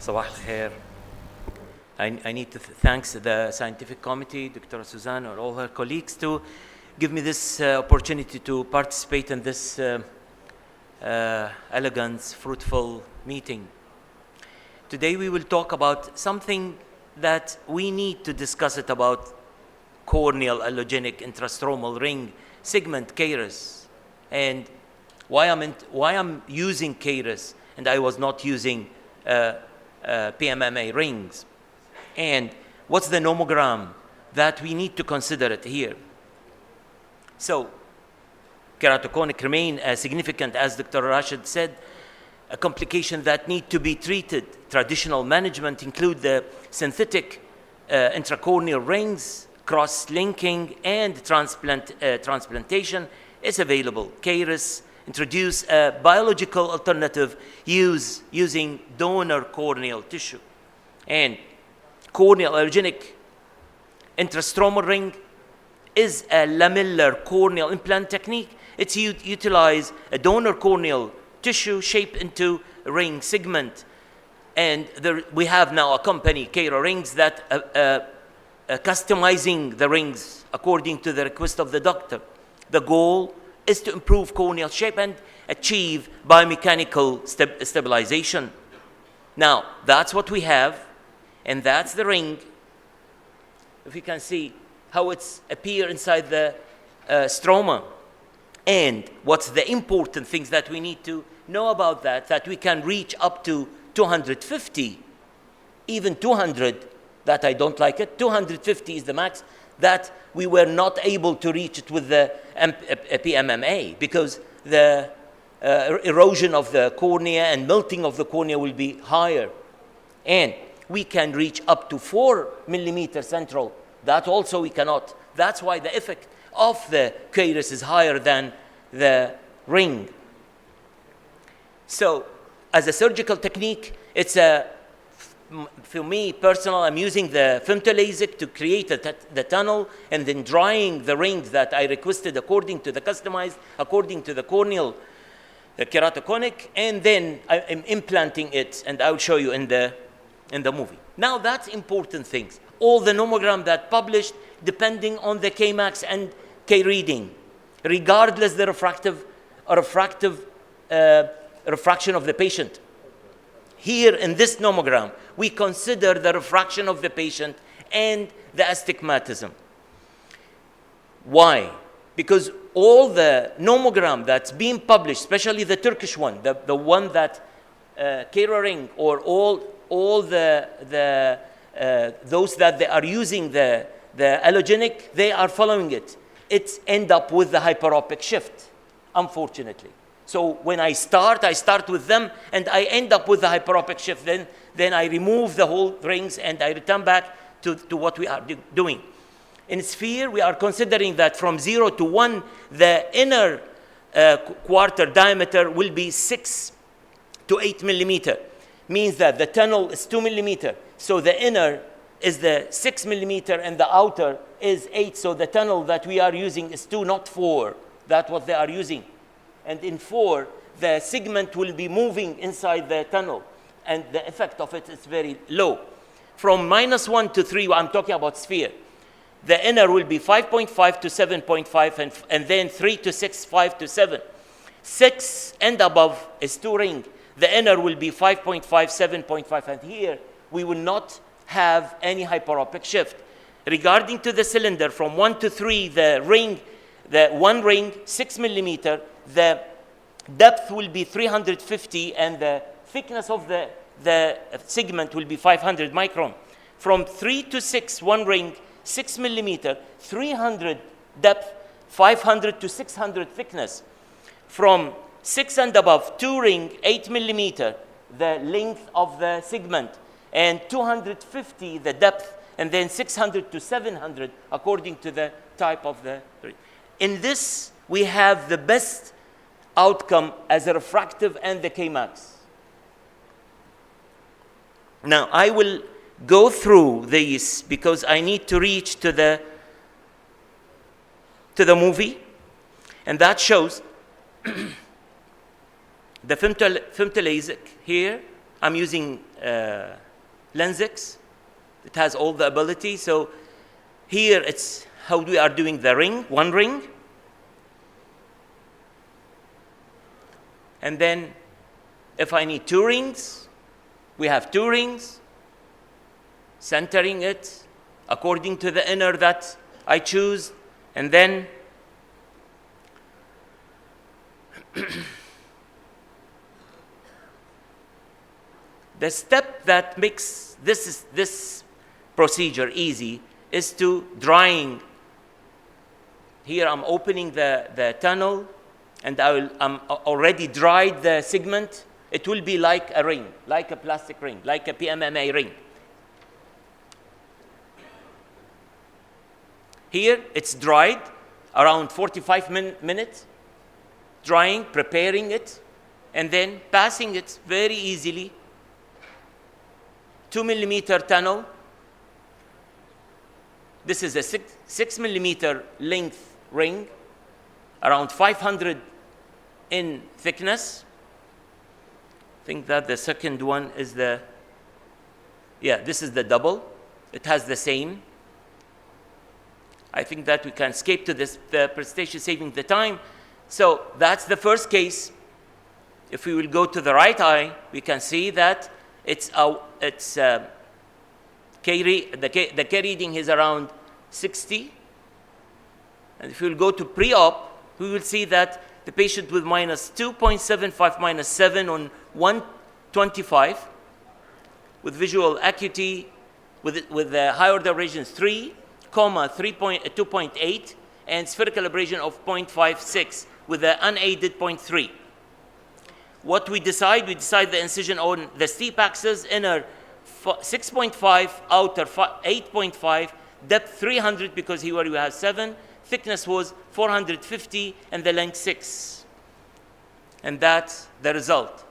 صباح الخير. I need to thank the scientific committee, Dr. Suzanne, and all her colleagues to give me this opportunity to participate in this elegant, fruitful meeting. Today we will talk about something that we need to discuss it about corneal allogenic intrastromal ring segment CAIRS, and why I'm using CAIRS and I was not using PMMA rings, and what's the nomogram that we need to consider it here. So keratoconic remain significant, as Dr. Rashid said, a complication that need to be treated. Traditional management include the synthetic intracorneal rings, cross-linking, and transplantation is available. CAIRS introduce a biological alternative using donor corneal tissue. And corneal allogenic intrastromal ring is a lamellar corneal implant technique. It's utilize a donor corneal tissue shaped into a ring segment. And we have now a company, CAIRS Rings, that customizing the rings according to the request of the doctor. The goal is to improve corneal shape and achieve biomechanical stabilization. Now, that's what we have, and that's the ring. If you can see how it's appear inside the stroma. And what's the important things that we need to know about that we can reach up to 250, even 200, that I don't like it. 250 is the max that we were not able to reach it with the PMMA, because the erosion of the cornea and melting of the cornea will be higher. And we can reach up to 4 millimeter central. That also we cannot. That's why the effect of the CAIRS is higher than the ring. So as a surgical technique, it's for me personal, I'm using the femtolaser to create the tunnel, and then drying the ring that I requested according to the customized, according to the corneal keratoconic, and then I'm implanting it, and I'll show you in the movie. Now that's important things. All the nomogram that published, depending on the Kmax and K reading, regardless the refraction of the patient. Here in this nomogram, we consider the refraction of the patient and the astigmatism. Why? Because all the nomogram that's being published, especially the Turkish one, the one that CAIRS Ring, or all the those that they are using the allogenic, they are following it. It's end up with the hyperopic shift, unfortunately. So when I start with them, and I end up with the hyperopic shift. Then I remove the whole rings, and I return back to what we are doing. In sphere, we are considering that from 0 to 1, the inner quarter diameter will be 6 to 8 millimeter. Means that the tunnel is 2 millimeter. So the inner is the 6 millimeter, and the outer is 8. So the tunnel that we are using is 2, not 4. That's what they are using. And in 4, the segment will be moving inside the tunnel, and the effect of it is very low. From -1 to 3, I'm talking about sphere. The inner will be 5.5 to 7.5, and then 3 to 6, 5 to 7. 6 and above is 2 ring. The inner will be 5.5, 7.5, and here we will not have any hyperopic shift. Regarding to the cylinder, from 1 to 3, the one ring, 6 millimeter, the depth will be 350, and the thickness of the segment will be 500 micron. From 3 to 6, one ring, 6 millimeter, 300 depth, 500 to 600 thickness. From 6 and above, 2 ring, 8 millimeter, the length of the segment, and 250 the depth, and then 600 to 700 according to the type of the ring. In this, we have the best outcome as a refractive and the Kmax. Now, I will go through these because I need to reach to the movie, and that shows the femtolaser here, I'm using Lensex. It has all the ability. So here it's how we are doing the ring, one ring. And then if I need two rings, we have two rings, centering it according to the inner that I choose. And then the step that makes this procedure easy is to drying. Here I'm opening the tunnel, and I'm already dried the segment. It will be like a ring, like a plastic ring, like a PMMA ring. Here it's dried around 45 minutes, drying, preparing it, and then passing it very easily. 2 millimeter tunnel. This is a 6 millimeter length ring, around 500 in thickness. I think that the second one is this is the double. It has the same. I think that we can escape to this, the presentation saving the time. So that's the first case. If we will go to the right eye, we can see that the K reading is around 60. And if we will go to pre-op, we will see that the patient with minus 2.75, minus 7 on 125, with visual acuity, with the high order abrasions 3, 2.8, and spherical abrasion of 0.56, with the unaided 0.3. What we decide the incision on the steep axis, inner 6.5, outer 8.5, depth 300 because here we have 7, thickness was 450, and the length 6. And that's the result.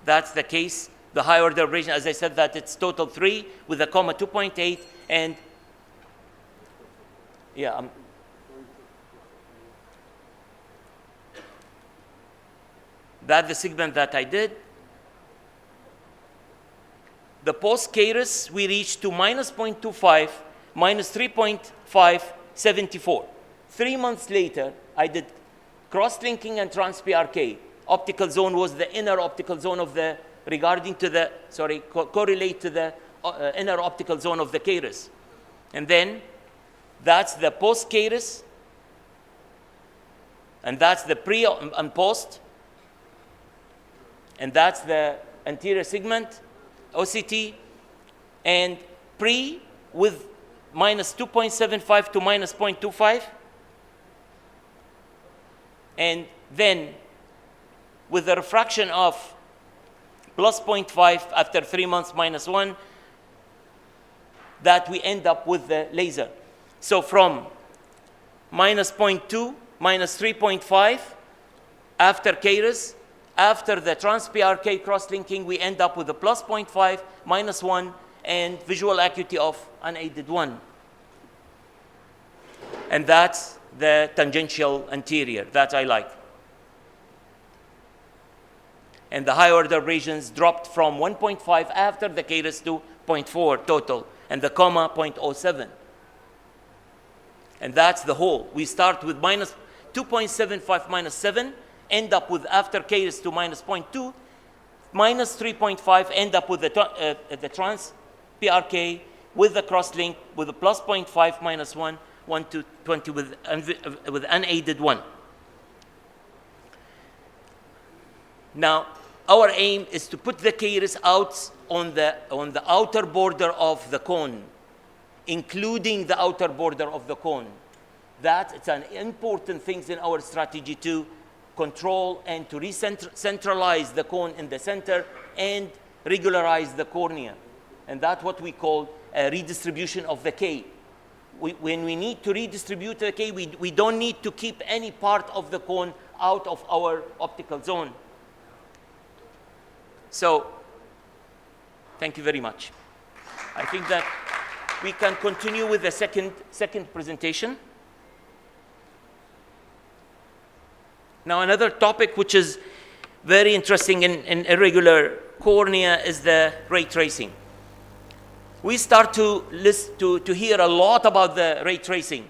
That's the case. The high order abrasion, as I said, that it's total 3 with a 2.8, and that's the segment that I did. The post-CAIRS, we reached to minus 0.25, minus 3.574. 3 months later, I did cross-linking and trans-PRK. Optical zone was the inner optical zone of the, correlate to the inner optical zone of the CAIRS. And then, that's the post-CAIRS, and that's the pre and post, and that's the anterior segment, OCT, and pre with minus 2.75 to minus 0.25, and then with a refraction of plus 0.5 after 3 months, minus 1, that we end up with the laser. So from minus 0.2, minus 3.5, after CAIRS, after the trans-PRK cross-linking, we end up with a plus 0.5, minus 1, and visual acuity of unaided 1. And that's the tangential anterior that I like. And the high order abrasions dropped from 1.5 after the CAIRS to 0.4 total, and the 0.07. And that's the whole. We start with minus 2.75, minus 7, end up with after CAIRS to minus 0.2, minus 3.5, end up with the trans-PRK with the cross-link with a plus 0.5, minus 1, 1 to 20 with unaided 1. Now, our aim is to put the CAIRS out on the outer border of the cone, including the outer border of the cone. That it's an important thing in our strategy to control and to centralize the cone in the center and regularize the cornea. And that's what we call a redistribution of the K. When we need to redistribute the K, we don't need to keep any part of the cone out of our optical zone. So, thank you very much. I think that we can continue with the second presentation. Now, another topic which is very interesting in irregular cornea is the ray tracing. We start to hear a lot about the ray tracing.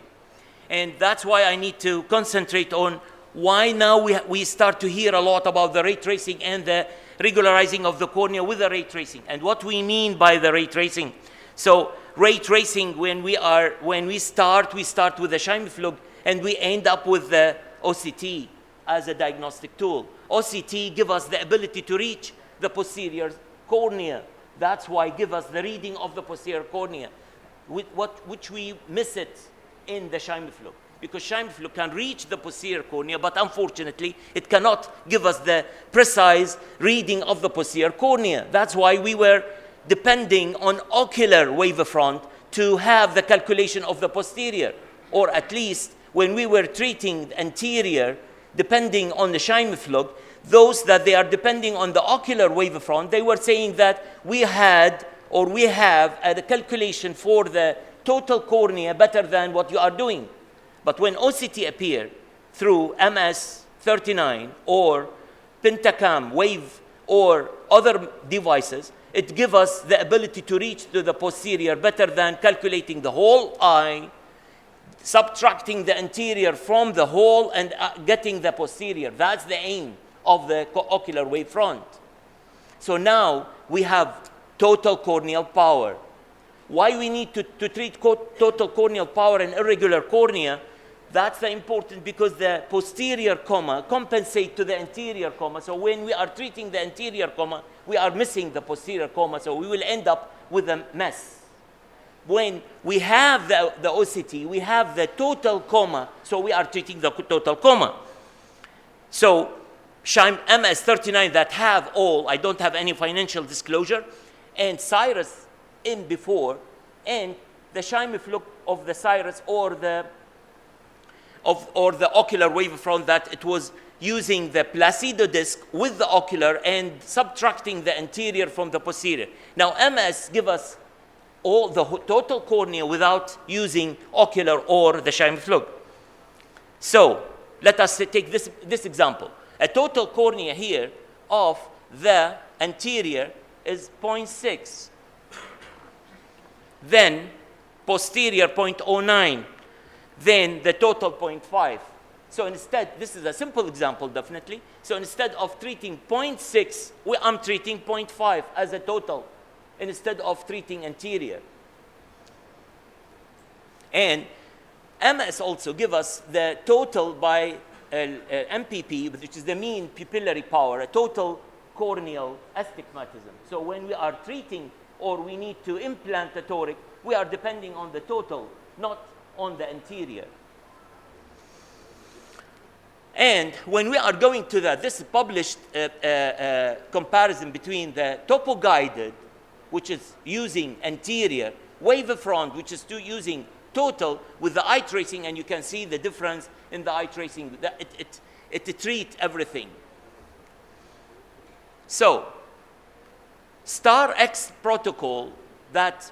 And that's why I need to concentrate on why now we start to hear a lot about the ray tracing and the regularizing of the cornea with the ray tracing, and what we mean by the ray tracing. So ray tracing, when we start with the Scheimpflug, and we end up with the OCT as a diagnostic tool. OCT give us the ability to reach the posterior cornea. That's why give us the reading of the posterior cornea, which we miss it in the Scheimpflug. Because Scheimpflug can reach the posterior cornea, but unfortunately, it cannot give us the precise reading of the posterior cornea. That's why we were depending on ocular wavefront to have the calculation of the posterior, or at least when we were treating anterior, depending on the Scheimpflug, those that they are depending on the ocular wavefront, they were saying that we have a calculation for the total cornea better than what you are doing. But when OCT appeared through MS-39 or Pentacam wave or other devices, it gives us the ability to reach to the posterior better than calculating the whole eye, subtracting the anterior from the whole, and getting the posterior. That's the aim of the ocular wavefront. So now we have total corneal power. Why we need to treat total corneal power in irregular cornea? That's the important, because the posterior comma compensate to the anterior comma. So when we are treating the anterior comma, we are missing the posterior comma. So we will end up with a mess. When we have the OCT, we have the total comma. So we are treating the total comma. So MS-39 that have all, I don't have any financial disclosure, and CAIRS in before, and the Scheimpflug of the CAIRS or the ocular wavefront, that it was using the Placido disc with the ocular and subtracting the anterior from the posterior. Now MS give us all the total cornea without using ocular or the Scheimpflug. So let us take this example. A total cornea here of the anterior is 0.6. Then posterior 0.09. Then the total 0.5. So instead, this is a simple example, definitely. So instead of treating 0.6, I'm treating 0.5 as a total instead of treating anterior. And MS also give us the total by MPP, which is the mean pupillary power, a total corneal astigmatism. So when we are treating or we need to implant the toric, we are depending on the total, not on the anterior. And when we are going to this published comparison between the topo-guided, which is using anterior, wavefront, which is using total, with the eye tracing, and you can see the difference in the eye tracing. It treats everything. So, STAR-X protocol that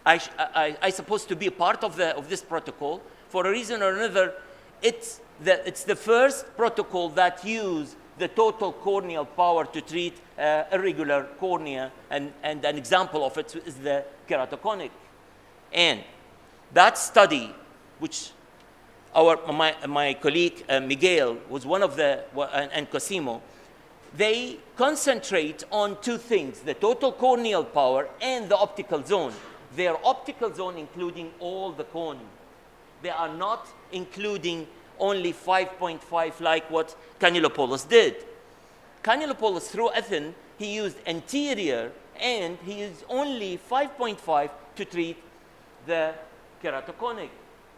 I supposed to be a part of this protocol for a reason or another. It's the first protocol that use the total corneal power to treat irregular cornea, and an example of it is the keratoconic. And that study, which my colleague Miguel was one of and Cosimo, they concentrate on two things: the total corneal power and the optical zone. Their optical zone including all the cone. They are not including only 5.5 like what Canelopoulos did. Canelopoulos, through Ethan, he used anterior, and he used only 5.5 to treat the keratoconic,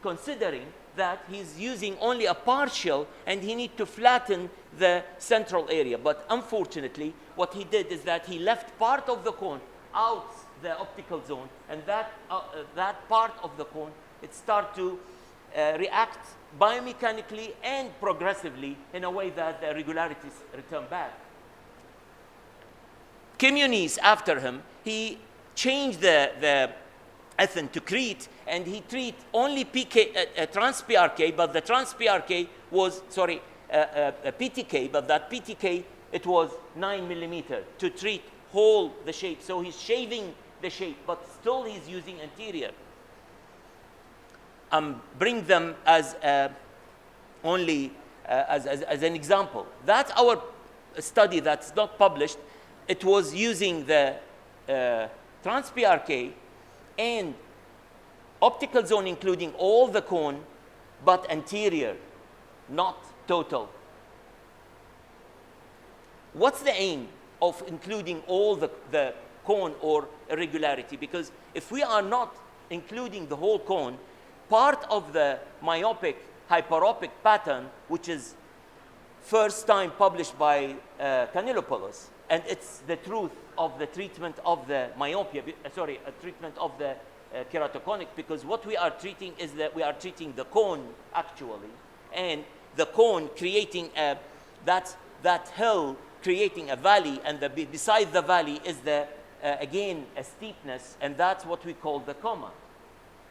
considering that he's using only a partial and he needs to flatten the central area. But unfortunately, what he did is that he left part of the cone out the optical zone, and that part of the cone, it starts to react biomechanically and progressively in a way that the irregularities return back. Muniz, after him, he changed the Ethan to Crete, and he treat only PK, trans-PRK, but the trans-PRK was, a PTK, but that PTK, it was 9 millimeter to treat whole the shape. So he's shaving the shape, but still he's using anterior. Bring them as only as an example. That's our study that's not published. It was using the trans-PRK and optical zone, including all the cone, but anterior, not total. What's the aim of including all the cone or irregularity? Because if we are not including the whole cone, part of the myopic hyperopic pattern, which is first time published by Kanellopoulos, and it's the truth of the treatment of the myopia, treatment of the keratoconic, because what we are treating is that we are treating the cone actually, and the cone creating that hill creating a valley, and beside the valley is the again a steepness, and that's what we call the comma.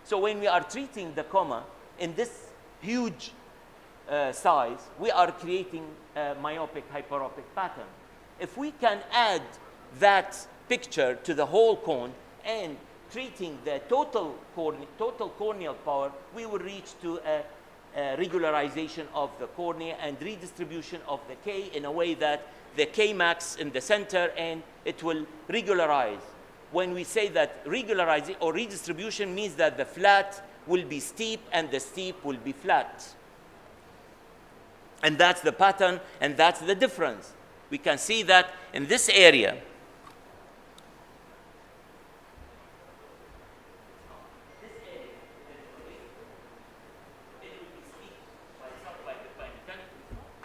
So when we are treating the comma in this huge size, we are creating a myopic hyperopic pattern. If we can add that picture to the whole cone and treating the total corneal power, we will reach to a regularization of the cornea and redistribution of the K in a way that the K max in the center, and it will regularize. When we say that regularizing or redistribution means that the flat will be steep and the steep will be flat. And that's the pattern, and that's the difference. We can see that in this area.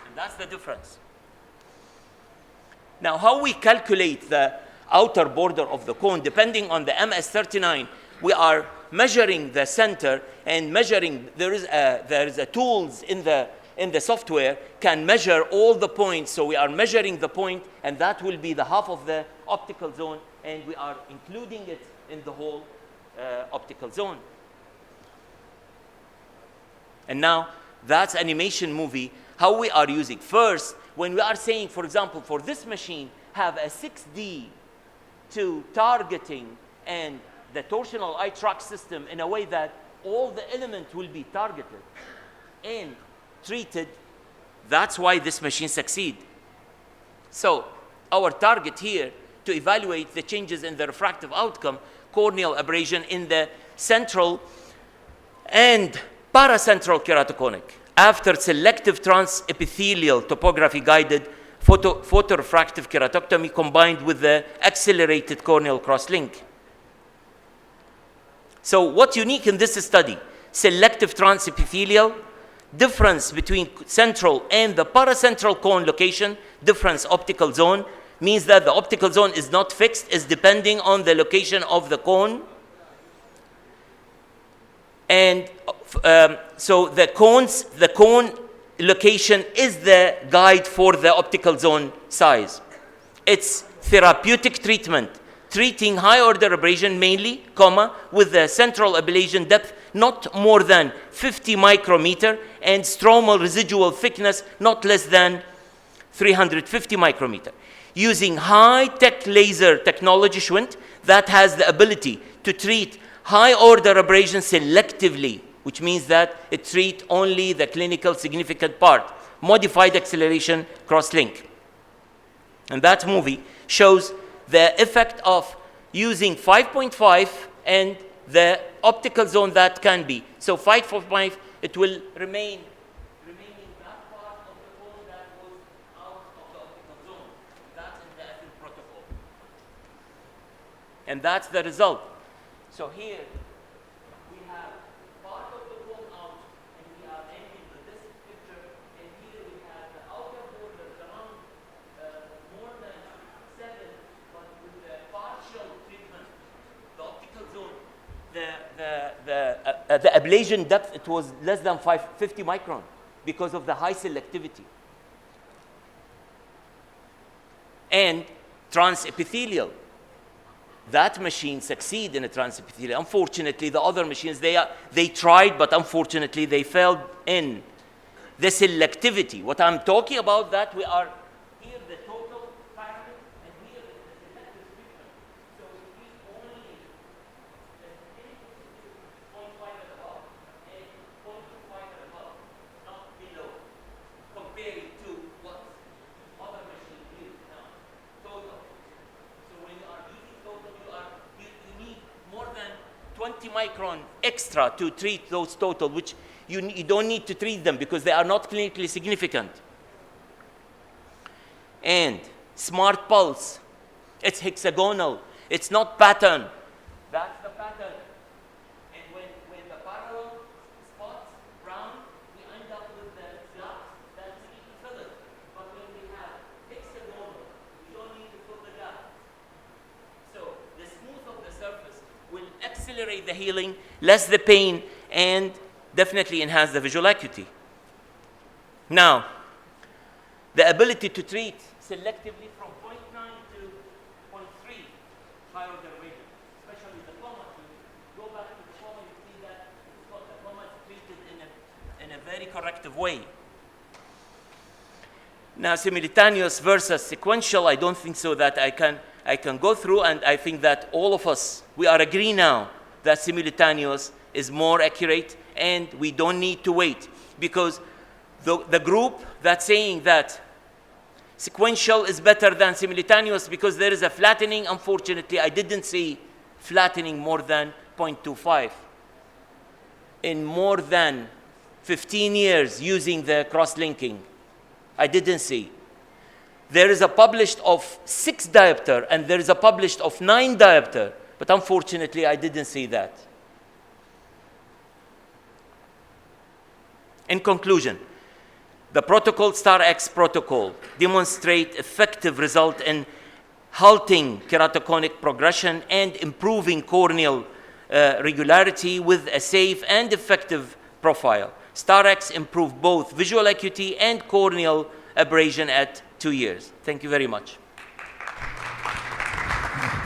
And that's the difference. Now, how we calculate the outer border of the cone, depending on the MS39, we are measuring the center and measuring. There is a tools in the software can measure all the points. So we are measuring the point, and that will be the half of the optical zone, and we are including it in the whole optical zone. And now that's animation movie. How we are using first, when we are saying, for example, for this machine, have a 6D to targeting and the torsional eye track system in a way that all the elements will be targeted and treated. That's why this machine succeeds. So our target here to evaluate the changes in the refractive outcome, corneal abrasion in the central and paracentral keratoconic after selective transepithelial topography guided photorefractive keratectomy combined with the accelerated corneal crosslink. So what's unique in this study? Selective transepithelial, difference between central and the paracentral cone location, difference optical zone, means that the optical zone is not fixed, is depending on the location of the cone. And so the cone location is the guide for the optical zone size. It's therapeutic treatment, treating high order abrasion mainly, with the central ablation depth not more than 50 micrometer and stromal residual thickness not less than 350 micrometer. Using high-tech laser technology Schwint that has the ability to treat high order abrasion selectively, which means that it treats only the clinical significant part, modified acceleration crosslink. And that movie shows the effect of using 5.5 and the optical zone that can be. So 5.5, it will remain that part of the cone that was out of the optical zone. That's in the ethyl protocol. And that's the result. So here we have part of the cone out, and we are ending with this picture, and here we have the outer border around more than 7, but with the partial treatment, the optical zone, the ablation depth, it was less than 50 micron because of the high selectivity. And transepithelial. That machine succeed in a transepithelial. Unfortunately, the other machines, they tried, but unfortunately, they failed in the selectivity. What I'm talking about, that we are here the total pyramid and here the selective treatment. So if we only the clinical sensitivity 0.5 and above and 0.25 and above, not below, comparing to what other machine use now, total. So when you are using total, you need more than 20 micron extra to treat those total, which you don't need to treat them because they are not clinically significant. And smart pulse, it's hexagonal, it's not pattern. That's the pattern. And when the parallel spots round, we end up with the gaps that we need to fill it. But when we have hexagonal, we don't need to fill the gap. So the smooth of the surface will accelerate the healing, less the pain, and definitely enhance the visual acuity. Now, the ability to treat selectively from 0.9 to 0.3 bioderivation, especially the coma. You go back to the coma, you see that the coma is treated in a very corrective way. Now, simultaneous versus sequential, I don't think so that I can go through, and I think that all of us, we are agree now that simultaneous is more accurate, and we don't need to wait, because the group that's saying that sequential is better than simultaneous because there is a flattening, unfortunately, I didn't see flattening more than 0.25. In more than 15 years using the cross-linking, I didn't see. There is a published of 6 diopter and there is a published of 9 diopter, but unfortunately, I didn't see that. In conclusion, the protocol, STAR-X protocol, demonstrate effective result in halting keratoconic progression and improving corneal regularity with a safe and effective profile. STAR-X improved both visual acuity and corneal abrasion at 2 years. Thank you very much.